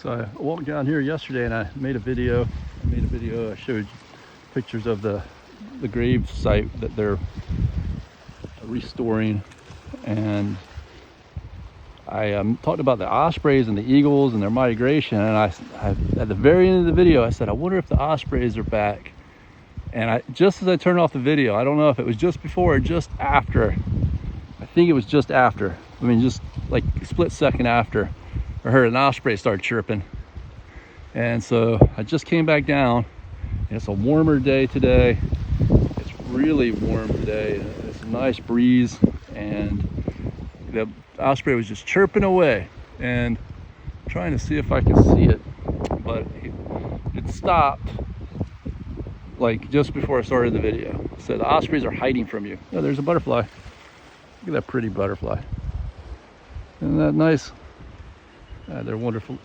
So I walked down here yesterday and I made a video. I showed pictures of the grave site that they're restoring, and I talked about the ospreys and the eagles and their migration. And I at the very end of the video, I said, I wonder if the ospreys are back. And just as I turned off the video, I don't know if it was just before or just after. I think it was just after. I mean, just like a split second after, I heard an osprey start chirping. And so I just came back down. And it's a warmer day today. It's really warm today. It's a nice breeze, and the osprey was just chirping away, and I'm trying to see if I can see it, but it stopped like just before I started the video. So the ospreys are hiding from you. Oh, there's a butterfly. Look at that pretty butterfly. Isn't that nice? They're wonderful.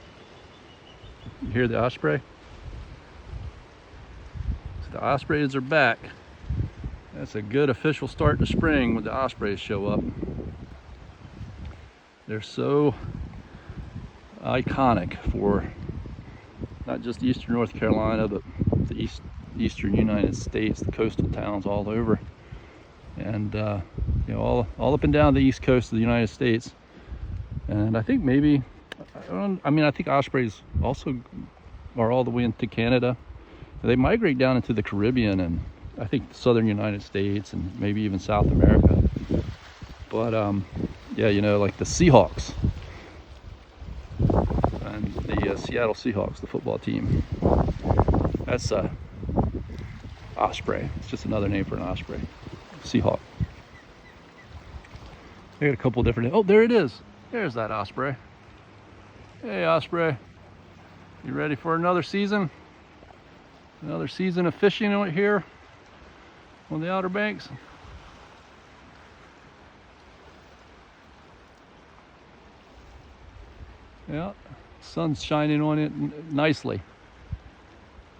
You hear the osprey? So the ospreys are back. That's a good official start to spring when the ospreys show up. They're so iconic for not just eastern North Carolina, but the eastern United States, the coastal towns all over, and you know, all up and down the east coast of the United States. And I think maybe, I think ospreys also are all the way into Canada. They migrate down into the Caribbean and I think the southern United States and maybe even South America. But yeah, you know, like the Seahawks and the Seattle Seahawks, the football team. That's a osprey. It's just another name for an osprey. Seahawk. They got a couple different. Oh, there it is. There's that osprey. Hey, osprey. You ready for another season? Another season of fishing here on the Outer Banks. Yeah, sun's shining on it nicely.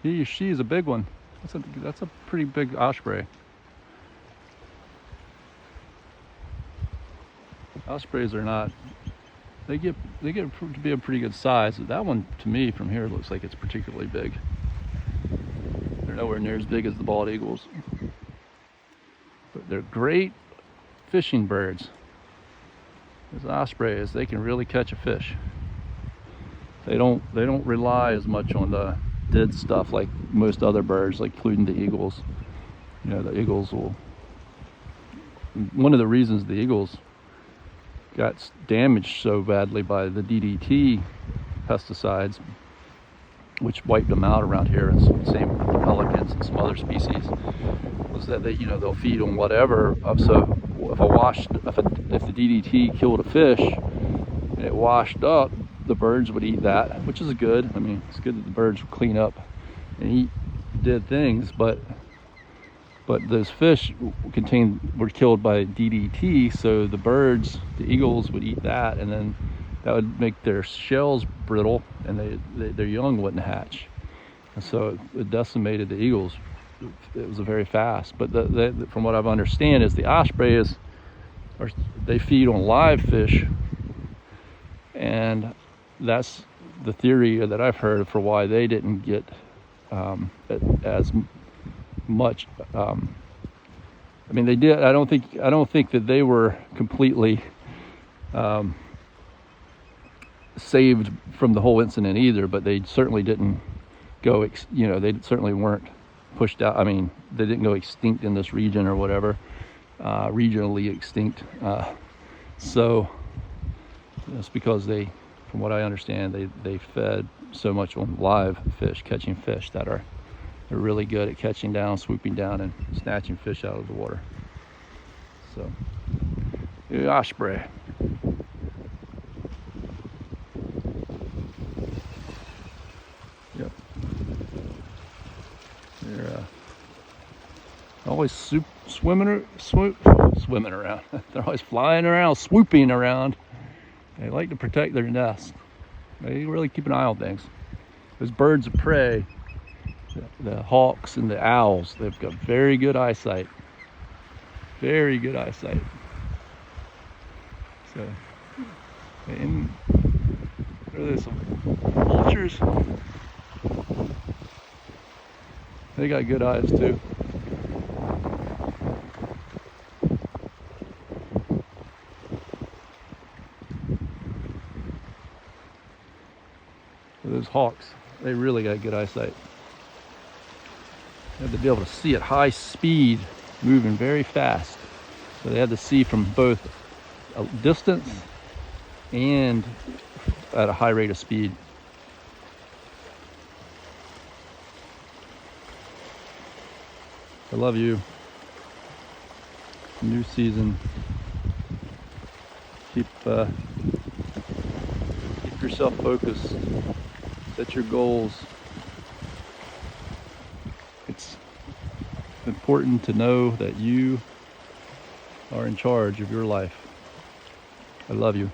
She's a big one. That's a pretty big osprey. Ospreys are not. They get to be a pretty good size. That one, to me, from here, looks like it's particularly big. They're nowhere near as big as the bald eagles, but they're great fishing birds. As ospreys, they can really catch a fish. They don't rely as much on the dead stuff like most other birds, like including the eagles. You know, the eagles will. One of the reasons the eagles got damaged so badly by the DDT pesticides, which wiped them out around here, and same with the pelicans and some other species, was that they'll feed on whatever. So if the DDT killed a fish and it washed up, the birds would eat that, which is good. I mean, it's good that the birds would clean up and eat dead things, but those fish were killed by DDT, so the eagles would eat that, and then that would make their shells brittle, and their young wouldn't hatch. And so it decimated the eagles. It was very fast. But from what I understand, is the ospreys they feed on live fish, and that's the theory that I've heard for why they didn't get as much. I mean, they did. I don't think that they were completely saved from the whole incident either. But they certainly didn't go. They certainly weren't pushed out. I mean, they didn't go extinct in this region or whatever, regionally extinct. So that's because from what I understand, they fed so much on live fish, catching fish they're really good at catching down, swooping down, and snatching fish out of the water. So, the osprey. Yep. They're always swimming around. They're always flying around, swooping around. They like to protect their nest. They really keep an eye on things. Those birds of prey, the hawks and the owls, they've got very good eyesight. Very good eyesight. So, There's some vultures. They got good eyes too. Those hawks, they really got good eyesight. They have to be able to see at high speed, moving very fast. So they have to see from both a distance and at a high rate of speed. I love you. New season. Keep yourself focused. Set your goals. It's important to know that you are in charge of your life. I love you.